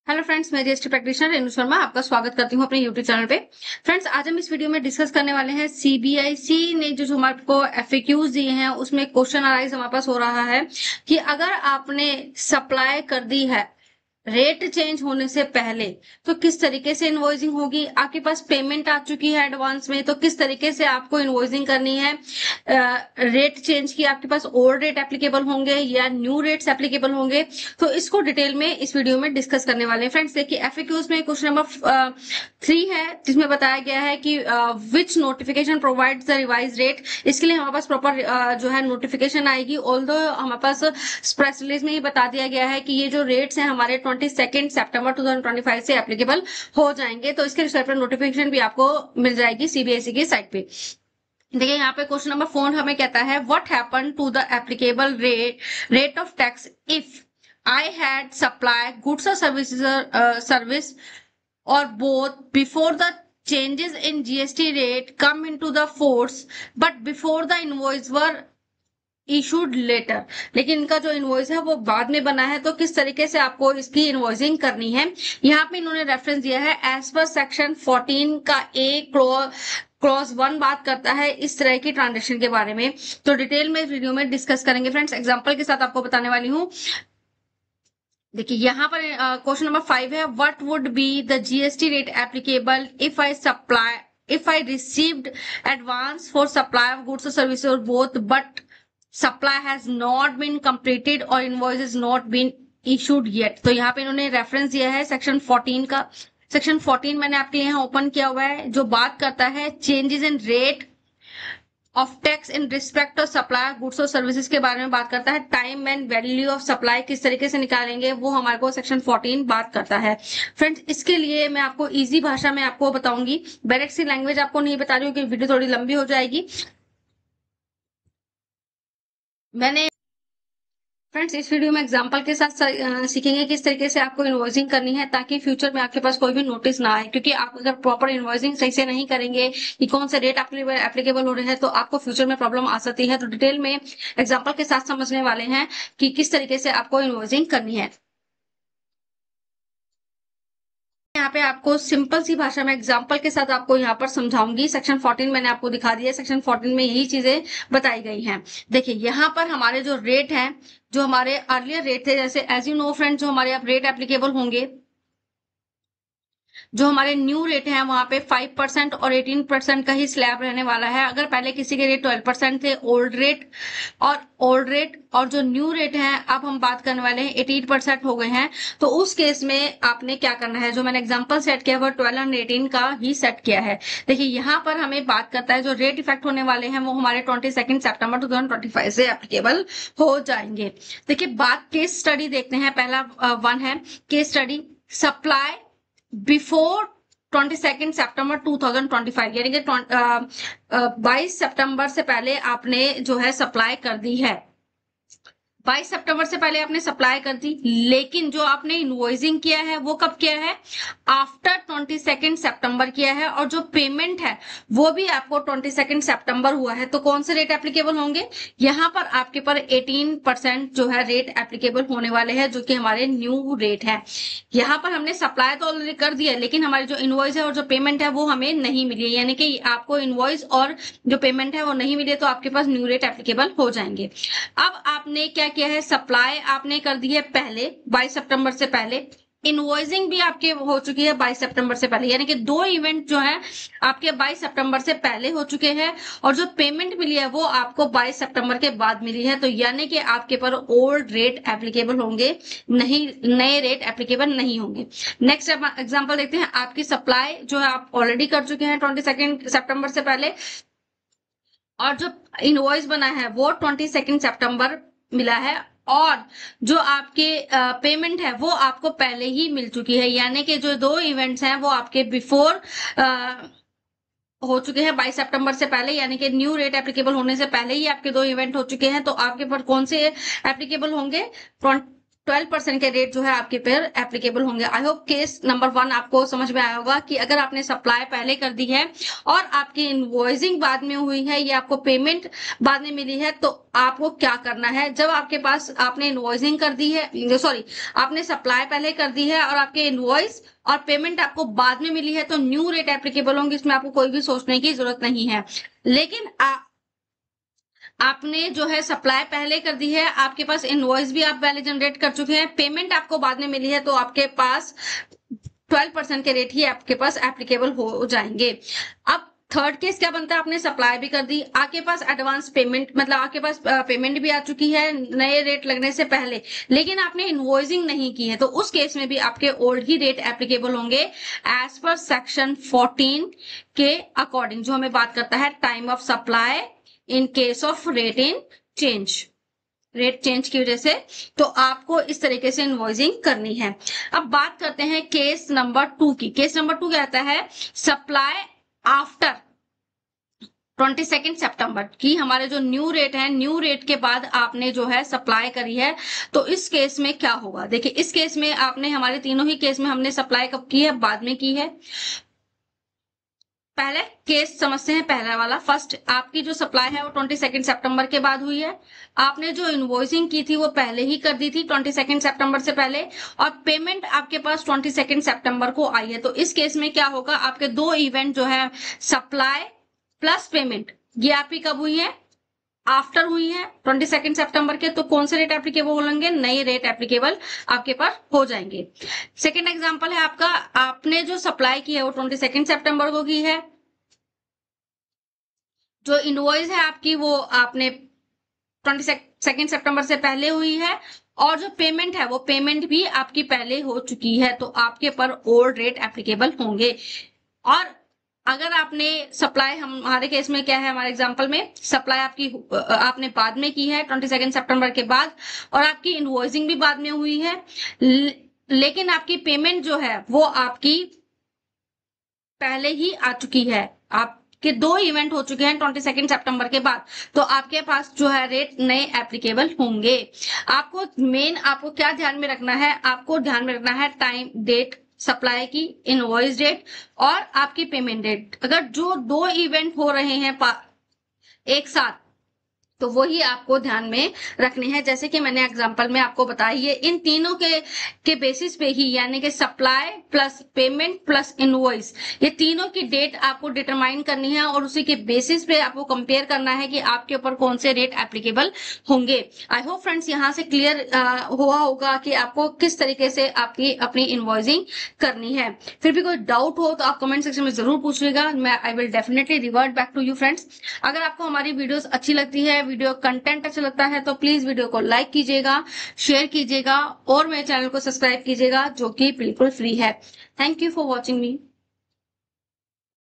Hello friends, मैं GST practitioner Renu Sharma आपका स्वागत करती हूँ अपने यूट्यूब चैनल पे। फ्रेंड्स, आज हम इस वीडियो में डिस्कस करने वाले हैं सीबीआईसी ने जो हमारे को एफएक्यूज दिए हैं उसमें क्वेश्चन अराइज हमारे पास हो रहा है कि अगर आपने सप्लाई कर दी है रेट चेंज होने से पहले तो किस तरीके से इनवॉइसिंग होगी। आपके पास पेमेंट आ चुकी है एडवांस में तो किस तरीके से आपको इनवॉइसिंग करनी है। रेट चेंज की आपके पास ओल्ड रेट एप्लीकेबल होंगे या न्यू रेट्स एप्लीकेबल होंगे, तो इसको डिटेल में इस वीडियो में डिस्कस करने वाले हैं। फ्रेंड्स देखिए, एफएक्यूज में क्वेश्चन नंबर 3 है जिसमें बताया गया है कि which notification provides the revise rate. इसके लिए हमारे पास प्रॉपर जो है नोटिफिकेशन आएगी। ऑल्दो हमारे पास प्रेस रिलीज में ही बता दिया गया है कि ये जो रेट्स हैं हमारे 22 सितंबर 2025 से एप्लीकेबल हो जाएंगे, तो इसके रिजल्ट पर नोटिफिकेशन भी आपको मिल जाएगी सीबीएसई की साइट पे। देखिए यहाँ पे क्वेश्चन नंबर 4 हमें कहता है what happen to the applicable rate of tax if I had supply goods और service or both before the changes in GST rate come into the force but before the invoice were issued later. लेकिन इनका जो invoice है वो बाद में बना है, तो किस तरीके से आपको इसकी इनवॉइसिंग करनी है। यहाँ पे इन्होंने रेफरेंस दिया है एज पर सेक्शन 14 का ए क्लॉज 1 बात करता है इस तरह की ट्रांजेक्शन के बारे में। तो डिटेल में वीडियो में डिस्कस करेंगे। फ्रेंड्स, एग्जांपल के साथ आपको बताने वाली हूँ। देखिए यहाँ पर क्वेश्चन नंबर 5 है what would be the GST rate applicable if I received advance for supply of goods और सर्विसेज और both but supply has not been completed और invoice is not been issued yet. तो यहाँ पे इन्होंने reference दिया है सेक्शन 14 का। सेक्शन 14 मैंने आपके यहाँ ओपन किया हुआ है, जो बात करता है changes in rate of tax in respect of supply goods और सर्विसेज के बारे में बात करता है। Time and value of supply किस तरीके से निकालेंगे वो हमारे को सेक्शन 14 बात करता है। फ्रेंड्स, इसके लिए मैं आपको इजी भाषा में आपको बताऊंगी, डायरेक्ट सी लैंग्वेज आपको नहीं बता रही हूँ कि वीडियो थोड़ी लंबी हो जाएगी। मैंने फ्रेंड्स इस वीडियो में एग्जांपल के साथ सीखेंगे किस तरीके से आपको इनवॉइसिंग करनी है ताकि फ्यूचर में आपके पास कोई भी नोटिस ना आए, क्योंकि आप अगर प्रॉपर इनवॉइसिंग सही से नहीं करेंगे कि कौन से रेट एप्लीकेबल हो रहे हैं तो आपको फ्यूचर में प्रॉब्लम आ सकती है। तो डिटेल में एग्जाम्पल के साथ समझने वाले हैं कि किस तरीके से आपको इनवॉइसिंग करनी है। यहाँ पे आपको सिंपल सी भाषा में एग्जांपल के साथ आपको यहाँ पर समझाऊंगी। सेक्शन 14 मैंने आपको दिखा दिया है, सेक्शन 14 में यही चीजें बताई गई हैं। देखिए यहाँ पर हमारे जो रेट हैं, जो हमारे अर्लियर रेट थे, जैसे एज यू नो फ्रेंड, जो हमारे अब रेट एप्लीकेबल होंगे, जो हमारे न्यू रेट है वहां पे 5% और 18% का ही स्लैब रहने वाला है। अगर पहले किसी के रेट 12% थे ओल्ड रेट और जो न्यू रेट है अब हम बात करने वाले हैं 18% हो गए हैं, तो उस केस में आपने क्या करना है, जो मैंने एग्जांपल सेट किया वो 12 और 18 का ही सेट किया है। देखिए यहाँ पर हमें बात करता है जो रेट इफेक्ट होने वाले हैं वो हमारे 22 सितंबर 2025 से एप्लीकेबल हो जाएंगे। देखिए बात केस स्टडी देखते हैं। पहला 1 है केस स्टडी, सप्लाई बिफोर 22 सितंबर 2025, यानी कि 22 सितंबर से पहले आपने जो है सप्लाई कर दी है। 22 सितंबर से पहले आपने सप्लाई कर दी, लेकिन जो आपने इनवॉइसिंग किया है वो कब किया है, आफ्टर 22 सितंबर किया है, और जो पेमेंट है वो भी आपको 22 सितंबर हुआ है। तो कौन से रेट एप्लीकेबल होंगे, यहाँ पर आपके पर 18% जो है रेट एप्लीकेबल होने वाले हैं, जो कि हमारे न्यू रेट है। यहाँ पर हमने सप्लाई तो ऑलरेडी कर दिया, लेकिन हमारी जो इनवॉइस है और जो पेमेंट है वो हमें नहीं मिली, यानी कि आपको इनवॉइस और जो पेमेंट है वो नहीं मिले, तो आपके पास न्यू रेट एप्लीकेबल हो जाएंगे। अब आपने क्या किया है, सप्लाई आपने कर दी है पहले 22 सितंबर से पहले, इनवॉइसिंग भी आपके हो चुकी है 22 सितंबर से पहले, यानी कि 2 इवेंट जो है आपके 22 सितंबर से पहले हो चुके हैं, और जो पेमेंट मिली है वो आपको 22 सितंबर के बाद मिली है। तो यानी कि आपके पर ओल्ड रेट एप्लीकेबल होंगे, नहीं नए रेट एप्लीकेबल नहीं होंगे। नेक्स्ट एग्जांपल देखते हैं। आपकी सप्लाई जो है आप ऑलरेडी कर चुके हैं 22 सितंबर से पहले, और जो इनवॉइस बना है वो 22 सितंबर मिला है, और जो आपके पेमेंट है वो आपको पहले ही मिल चुकी है, यानी कि जो 2 इवेंट्स हैं वो आपके बिफोर हो चुके हैं 22 सितंबर से पहले, यानी कि न्यू रेट एप्लीकेबल होने से पहले ही आपके 2 इवेंट हो चुके हैं। तो आपके पर कौन से एप्लीकेबल होंगे, 12% के रेट जो है आपके पर एप्लीकेबल होंगे। आई होप केस नंबर 1 आपको समझ में आया होगा कि अगर आपने सप्लाई पहले कर दी है और आपकी इनवॉइसिंग बाद में हुई है या आपको पेमेंट बाद में मिली है तो आपको क्या करना है। जब आपके पास आपने इनवॉइसिंग कर दी है, सॉरी, आपने सप्लाई पहले कर दी है और आपके इनवॉइस और पेमेंट आपको बाद में मिली है तो न्यू रेट एप्लीकेबल होंगे, इसमें आपको कोई भी सोचने की जरूरत नहीं है। लेकिन आपने जो है सप्लाई पहले कर दी है, आपके पास इनवॉइस भी आप पहले जनरेट कर चुके हैं, पेमेंट आपको बाद में मिली है तो आपके पास 12% के रेट ही आपके पास एप्लीकेबल हो जाएंगे। अब थर्ड केस क्या बनता है, आपने सप्लाई भी कर दी, आपके पास एडवांस पेमेंट मतलब आपके पास पेमेंट भी आ चुकी है नए रेट लगने से पहले, लेकिन आपने इनवॉइसिंग नहीं की है, तो उस केस में भी आपके ओल्ड ही रेट एप्लीकेबल होंगे एज पर सेक्शन 14 के अकॉर्डिंग, जो हमें बात करता है time of supply in case of rate change की वजह से। तो आपको इस तरीके से इनवॉइसिंग करनी है। अब बात करते हैं केस नंबर 2 की। केस नंबर 2 कहता है सप्लाई आफ्टर 22 सितंबर की, हमारे जो न्यू रेट है, न्यू रेट के बाद आपने जो है सप्लाई करी है, तो इस केस में क्या होगा। देखिए इस केस में आपने, हमारे तीनों ही केस में हमने सप्लाई कब की है, बाद में की है। पहले केस समझते हैं, पहला वाला फर्स्ट, आपकी जो सप्लाई है वो 22 सितंबर के बाद हुई है, आपने जो इनवॉइसिंग की थी वो पहले ही कर दी थी 22 सितंबर से पहले, और पेमेंट आपके पास 22 सितंबर को आई है। तो इस केस में क्या होगा, आपके दो इवेंट जो है सप्लाई प्लस पेमेंट, ये आपकी कब हुई है, आफ्टर हुई है 22 सितंबर के, तो कौन से रेट एप्लीकेबल होंगे, नए रेट एप्लीकेबल आपके पास हो जाएंगे। सेकेंड एग्जांपल है आपका, आपने जो सप्लाई की है वो 22 सितंबर को की है, जो इनवॉइस है आपकी वो आपने 22 सितंबर से पहले हुई है, और जो पेमेंट है वो पेमेंट भी आपकी पहले हो चुकी है, तो आपके पर ओल्ड रेट एप्लीकेबल होंगे। और अगर आपने सप्लाई, हमारे केस में क्या है, हमारे एग्जांपल में सप्लाई आपकी आपने बाद में की है 22 सितंबर के बाद, और आपकी इनवॉइसिंग भी बाद में हुई है, लेकिन आपकी पेमेंट जो है वो आपकी पहले ही आ चुकी है, आपके दो इवेंट हो चुके हैं 22 सितंबर के बाद, तो आपके पास जो है रेट नए एप्लीकेबल होंगे। आपको क्या ध्यान में रखना है, आपको ध्यान में रखना है टाइम डेट सप्लाई की, इनवॉइस डेट और आपकी पेमेंट डेट। अगर जो दो इवेंट हो रहे हैं एक साथ, तो वही आपको ध्यान में रखनी है। जैसे कि मैंने एग्जांपल में आपको बताई है, इन तीनों के बेसिस पे ही, यानी कि supply plus payment plus invoice, ये तीनों की डेट आपको डिटरमाइन करनी है और उसी के बेसिस पे आपको कंपेयर करना है कि आपके ऊपर कौन से रेट एप्लीकेबल होंगे। आई होप फ्रेंड्स यहाँ से क्लियर हुआ होगा कि आपको किस तरीके से आपकी अपनी इनवॉइसिंग करनी है। फिर भी कोई डाउट हो तो आप कमेंट सेक्शन में जरूर पूछिएगा, मैं I will definitely revert back to you friends. अगर आपको हमारी वीडियोस अच्छी लगती है, वीडियो कंटेंट अच्छा लगता है, तो प्लीज वीडियो को लाइक कीजिएगा, शेयर कीजिएगा और मेरे चैनल को सब्सक्राइब कीजिएगा, जो कि बिल्कुल फ्री है। Thank you for watching me.